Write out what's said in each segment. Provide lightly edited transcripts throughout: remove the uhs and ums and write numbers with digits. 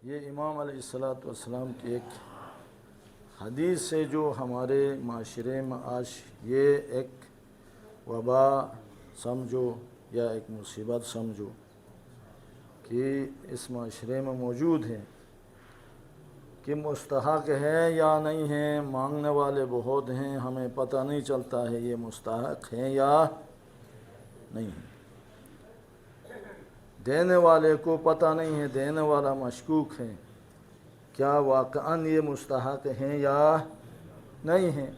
یہ امام علیہ السلام کی ایک حدیث سے جو ہمارے معاشرے میں آج یہ ایک وبا سمجھو یا ایک مصیبت سمجھو کہ اس معاشرے میں موجود ہے کہ مستحق ہے یا نہیں ہے، مانگنے والے بہت ہیں، ہمیں پتہ نہیں چلتا ہے یہ مستحق ہیں یا نہیں ہے، دینے والے کو پتہ نہیں ہے، دینے والا مشکوک ہے، کیا واقعاً یہ مستحق ہیں یا نہیں ہیں۔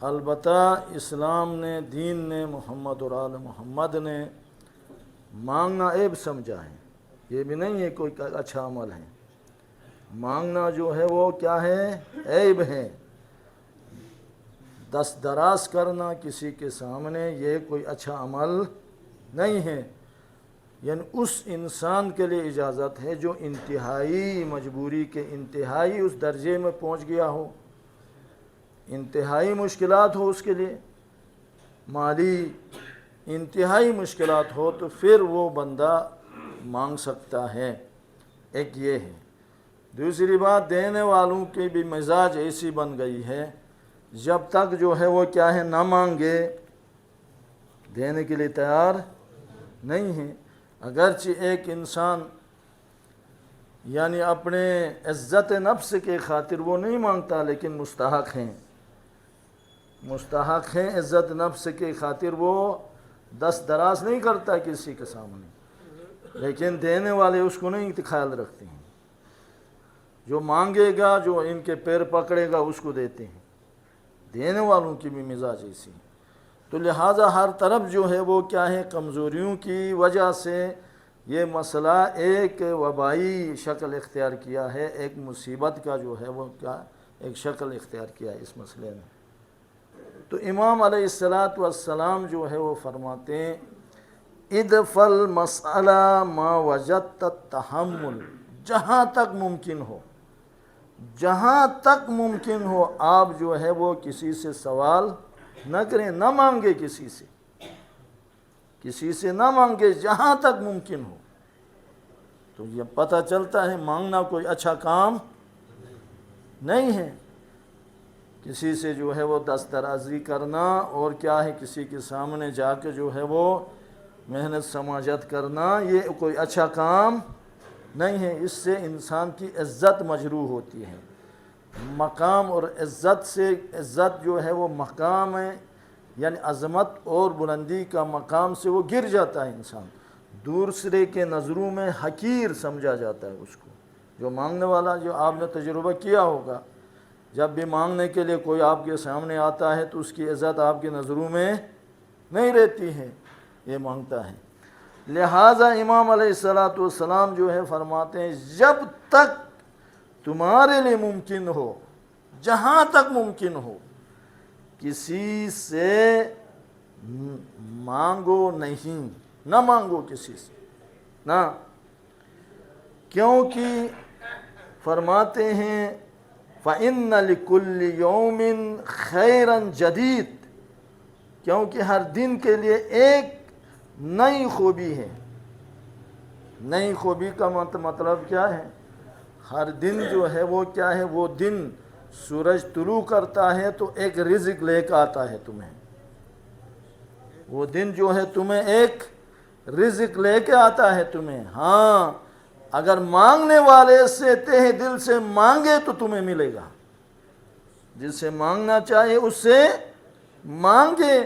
البتہ اسلام نے، دین نے، محمد اور آل محمد نے مانگنا عیب سمجھا ہے، یہ بھی نہیں ہے کوئی اچھا عمل ہے، مانگنا جو ہے وہ کیا ہے، عیب ہے۔ دست دراز کرنا کسی کے سامنے یہ کوئی اچھا عمل نہیں ہے، یعنی اس انسان کے لیے اجازت ہے جو انتہائی مجبوری کے انتہائی اس درجے میں پہنچ گیا ہو، انتہائی مشکلات ہو، اس کے لیے مالی انتہائی مشکلات ہو تو پھر وہ بندہ مانگ سکتا ہے، ایک یہ ہے۔ دوسری بات، دینے والوں کی بھی مزاج ایسی بن گئی ہے جب تک جو ہے وہ کیا ہے، نہ مانگے دینے کے لیے تیار نہیں ہے۔ اگرچہ ایک انسان یعنی اپنے عزت نفس کے خاطر وہ نہیں مانگتا، لیکن مستحق ہیں، مستحق ہیں، عزت نفس کے خاطر وہ دست دراز نہیں کرتا کسی کے سامنے، لیکن دینے والے اس کو نہیں خیال رکھتے ہیں، جو مانگے گا، جو ان کے پیر پکڑے گا اس کو دیتے ہیں، دینے والوں کی بھی مزاج ایسی ہے۔ تو لہٰذا ہر طرف جو ہے وہ کیا ہے، کمزوریوں کی وجہ سے یہ مسئلہ ایک وبائی شکل اختیار کیا ہے، ایک مصیبت کا جو ہے وہ کیا ایک شکل اختیار کیا ہے اس مسئلے میں۔ تو امام علیہ السلام جو ہے وہ فرماتے ہیں ادفع المسألہ ما وجدت التحمل، جہاں تک ممکن ہو، جہاں تک ممکن ہو آپ جو ہے وہ کسی سے سوال نہ کریں، نہ مانگے کسی سے نہ مانگے جہاں تک ممکن ہو۔ تو یہ پتہ چلتا ہے مانگنا کوئی اچھا کام نہیں ہے، کسی سے جو ہے وہ دست درازی کرنا اور کیا ہے کسی کے سامنے جا کے جو ہے وہ محنت سماجت کرنا یہ کوئی اچھا کام نہیں ہے، اس سے انسان کی عزت مجروح ہوتی ہے، مقام اور عزت سے، عزت جو ہے وہ مقام ہے یعنی عظمت اور بلندی کا مقام سے وہ گر جاتا ہے انسان، دوسرے کے نظروں میں حقیر سمجھا جاتا ہے اس کو۔ جو مانگنے والا، جو آپ نے تجربہ کیا ہوگا، جب بھی مانگنے کے لیے کوئی آپ کے سامنے آتا ہے تو اس کی عزت آپ کی نظروں میں نہیں رہتی ہے، یہ مانگتا ہے۔ لہٰذا امام علیہ السلام جو ہے فرماتے ہیں جب تک تمہارے لیے ممکن ہو، جہاں تک ممکن ہو، کسی سے مانگو نہیں، نہ مانگو کسی سے نہ، کیونکہ فرماتے ہیں فَإِنَّ لِكُلِّ يَوْمٍ خَيْرًا جَدِيدٌ، کیونکہ ہر دن کے لیے ایک نئی خوبی ہے۔ نئی خوبی کا مطلب کیا ہے؟ ہر دن جو ہے وہ کیا ہے، وہ دن سورج طلوع کرتا ہے تو ایک رزق لے کے آتا ہے تمہیں، وہ دن جو ہے تمہیں ایک رزق لے کے آتا ہے تمہیں۔ ہاں اگر مانگنے والے سے تہ دل سے مانگے تو تمہیں ملے گا، جس سے مانگنا چاہے اس سے مانگے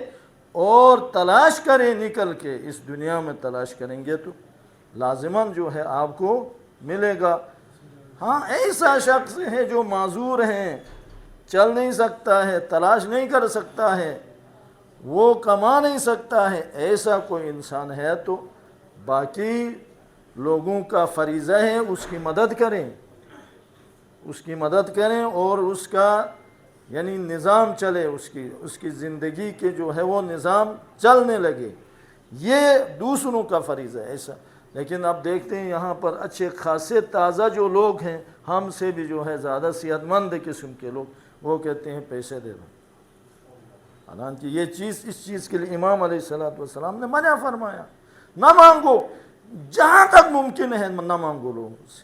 اور تلاش کرے، نکل کے اس دنیا میں تلاش کریں گے تو لازماً جو ہے آپ کو ملے گا۔ ہاں ایسا شخص ہے جو معذور ہیں، چل نہیں سکتا ہے، تلاش نہیں کر سکتا ہے، وہ کما نہیں سکتا ہے، ایسا کوئی انسان ہے تو باقی لوگوں کا فریضہ ہے اس کی مدد کریں، اس کی مدد کریں اور اس کا یعنی نظام چلے، اس کی زندگی کے جو ہے وہ نظام چلنے لگے، یہ دوسروں کا فریضہ ہے ایسا۔ لیکن اب دیکھتے ہیں یہاں پر اچھے خاصے تازہ جو لوگ ہیں، ہم سے بھی جو ہے زیادہ صحت مند قسم کے لوگ، وہ کہتے ہیں پیسے دے دو، حالانکہ یہ چیز، اس چیز کے لیے امام علیہ السلام نے منع فرمایا، نہ مانگو، جہاں تک ممکن ہے نہ مانگو لوگوں سے،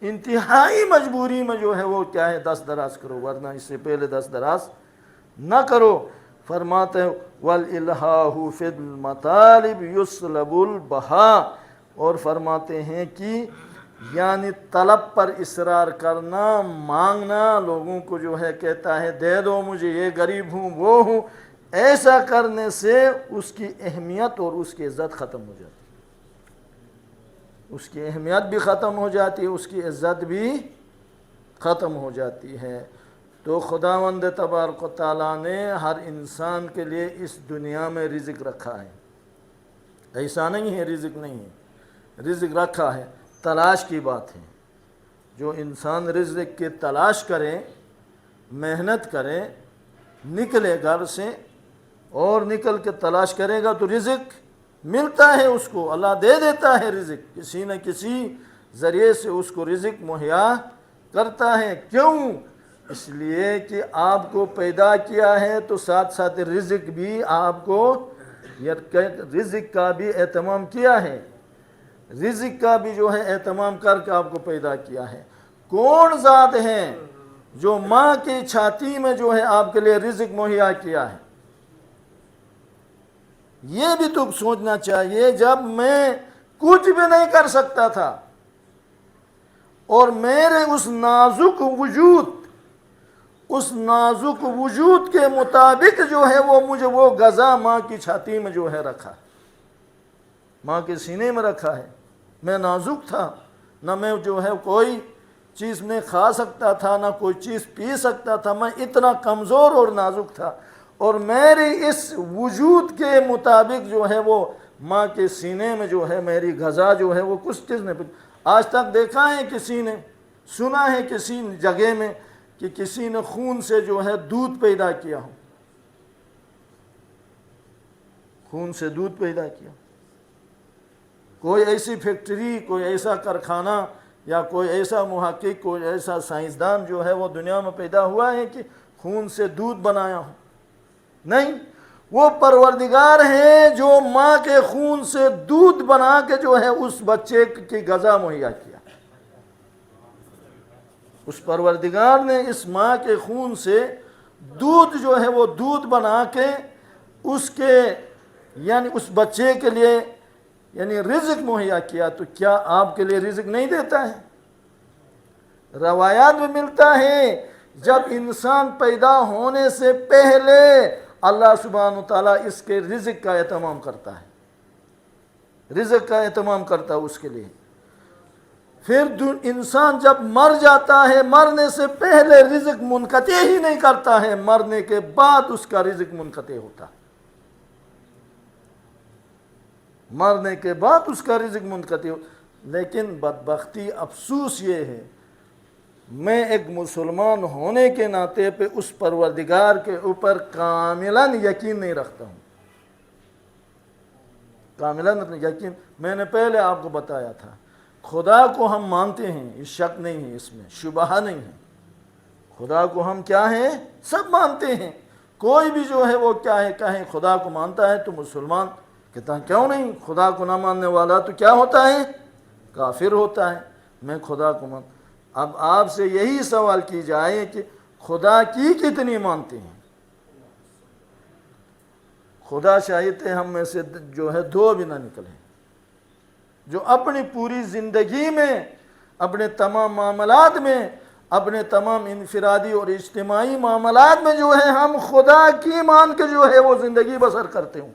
انتہائی مجبوری میں جو ہے وہ کیا ہے دست دراز کرو، ورنہ اس سے پہلے دست دراز نہ کرو۔ فرماتے ہیں وَالْإِلْحَاحُ فِي الْمَطَالِبِ يُسْلَبُ الْبَهَاءَ، اور فرماتے ہیں کہ یعنی طلب پر اصرار کرنا، مانگنا، لوگوں کو جو ہے کہتا ہے دے دو مجھے، یہ غریب ہوں وہ ہوں، ایسا کرنے سے اس کی اہمیت اور اس کی عزت ختم ہو جاتی ہے، اس کی اہمیت بھی ختم ہو جاتی ہے، اس کی عزت بھی ختم ہو جاتی ہے۔ تو خداوند تبارک و تعالیٰ نے ہر انسان کے لیے اس دنیا میں رزق رکھا ہے، ایسا نہیں ہے رزق نہیں ہے، رزق رکھا ہے، تلاش کی بات ہے۔ جو انسان رزق کی تلاش کرے، محنت کرے، نکلے گھر سے اور نکل کے تلاش کرے گا تو رزق ملتا ہے، اس کو اللہ دے دیتا ہے رزق، کسی نہ کسی ذریعے سے اس کو رزق مہیا کرتا ہے۔ کیوں؟ اس لیے کہ آپ کو پیدا کیا ہے تو ساتھ ساتھ رزق بھی آپ کو، رزق کا بھی اہتمام کیا ہے، رزق کا بھی جو ہے اہتمام کر کے آپ کو پیدا کیا ہے۔ کون ذات ہے جو ماں کی چھاتی میں جو ہے آپ کے لیے رزق مہیا کیا ہے؟ یہ بھی تو سوچنا چاہیے۔ جب میں کچھ بھی نہیں کر سکتا تھا اور میرے اس نازک وجود کے مطابق جو ہے وہ مجھے وہ غذا ماں کی چھاتی میں جو ہے رکھا، ماں کے سینے میں رکھا ہے۔ میں نازک تھا، نہ میں جو ہے کوئی چیز نہیں کھا سکتا تھا، نہ کوئی چیز پی سکتا تھا، میں اتنا کمزور اور نازک تھا، اور میری اس وجود کے مطابق جو ہے وہ ماں کے سینے میں جو ہے میری غذا جو ہے وہ کچھ چیز نہیں۔ آج تک دیکھا ہے کسی نے، سنا ہے کسی جگہ میں کہ کسی نے خون سے جو ہے دودھ پیدا کیا ہو، خون سے دودھ پیدا کیا؟ کوئی ایسی فیکٹری، کوئی ایسا کارخانہ یا کوئی ایسا محقق، کوئی ایسا سائنسدان جو ہے وہ دنیا میں پیدا ہوا ہے کہ خون سے دودھ بنایا ہو؟ نہیں، وہ پروردگار ہے جو ماں کے خون سے دودھ بنا کے جو ہے اس بچے کی غذا مہیا کیا۔ اس پروردگار نے اس ماں کے خون سے دودھ جو ہے وہ دودھ بنا کے اس کے یعنی اس بچے کے لیے یعنی رزق مہیا کیا، تو کیا آپ کے لیے رزق نہیں دیتا ہے؟ روایات میں ملتا ہے جب انسان پیدا ہونے سے پہلے اللہ سبحانہ وتعالیٰ اس کے رزق کا اہتمام کرتا ہے، رزق کا اہتمام کرتا ہے اس کے لیے۔ پھر انسان جب مر جاتا ہے، مرنے سے پہلے رزق منقطع ہی نہیں کرتا ہے، مرنے کے بعد اس کا رزق منقطع ہوتا ہے، مرنے کے بعد اس کا رزق منقطع ہوتا۔ لیکن بدبختی، افسوس یہ ہے، میں ایک مسلمان ہونے کے ناطے پہ اس پروردگار کے اوپر کاملاً یقین نہیں رکھتا ہوں، کاملاً یقین۔ میں نے پہلے آپ کو بتایا تھا، خدا کو ہم مانتے ہیں، اس شک نہیں ہے، اس میں شبہ نہیں ہے، خدا کو ہم کیا ہیں، سب مانتے ہیں۔ کوئی بھی جو ہے وہ کیا ہے کہیں خدا کو مانتا ہے تو مسلمان، کہتا ہے کیوں نہیں، خدا کو نہ ماننے والا تو کیا ہوتا ہے، کافر ہوتا ہے۔ میں خدا کو مانتا۔ اب آپ سے یہی سوال کی جائے کہ خدا کی کتنی مانتے ہیں؟ خدا چاہتے ہم میں سے جو ہے دو بھی نہ نکلیں، جو اپنی پوری زندگی میں، اپنے تمام معاملات میں، اپنے تمام انفرادی اور اجتماعی معاملات میں جو ہے ہم خدا کی مان کے جو ہے وہ زندگی بسر کرتے ہوں۔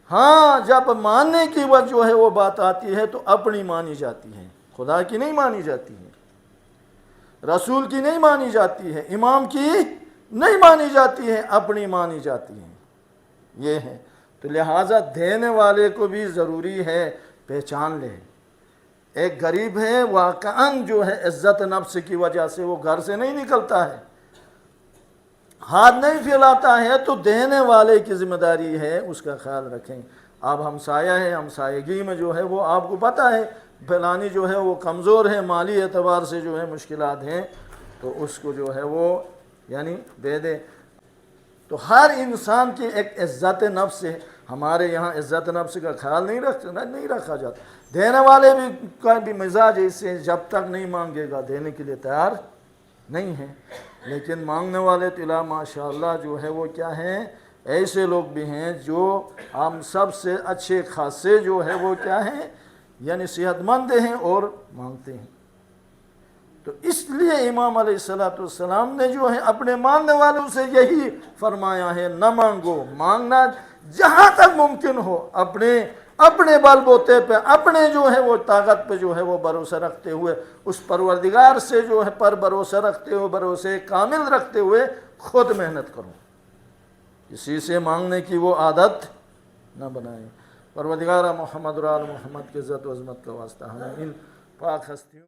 ہاں، جب ماننے کی وجہ جو ہے وہ بات آتی ہے تو اپنی مانی جاتی ہے، خدا کی نہیں مانی جاتی ہے، رسول کی نہیں مانی جاتی ہے، امام کی نہیں مانی جاتی ہے، اپنی مانی جاتی ہے۔ یہ ہے، تو لہٰذا دینے والے کو بھی ضروری ہے پہچان لے۔ ایک غریب ہے، واقعاً جو ہے عزت نفس کی وجہ سے وہ گھر سے نہیں نکلتا ہے، ہاتھ نہیں پھیلاتا ہے، تو دینے والے کی ذمہ داری ہے، اس کا خیال رکھیں۔ اب ہمسایہ ہے، ہمسایگی میں جو ہے وہ آپ کو پتہ ہے فلانی جو ہے وہ کمزور ہے، مالی اعتبار سے جو ہے مشکلات ہیں، تو اس کو جو ہے وہ یعنی دے دے۔ تو ہر انسان کی ایک عزت نفس ہے، ہمارے یہاں عزت نفس کا خیال نہیں رکھا جاتا. دینے والے کا بھی مزاج ایسے جب تک نہیں مانگے گا دینے کے لیے تیار نہیں ہے. لیکن مانگنے والے تلا ماشاء اللہ جو ہے وہ کیا ہیں, ایسے لوگ بھی ہیں جو ہم سب سے اچھے خاصے جو ہے وہ کیا ہیں, یعنی صحت مند ہیں اور مانگتے ہیں. تو اس لیے امام علیہ السلام نے جو ہے اپنے ماننے والوں سے یہی فرمایا ہے, نہ مانگو, مانگنا جہاں تک ممکن ہو اپنے بل بوتے پہ, اپنے جو ہے وہ طاقت پہ جو ہے وہ بھروسہ رکھتے ہوئے, اس پروردگار سے جو ہے پر بھروسہ رکھتے ہوئے, بھروسے کامل رکھتے ہوئے خود محنت کرو, کسی سے مانگنے کی وہ عادت نہ بنائیں. پروردگار محمد و آل محمد کی عزت و عظمت کا واسطہ ہمیں ان پاک ہستیوں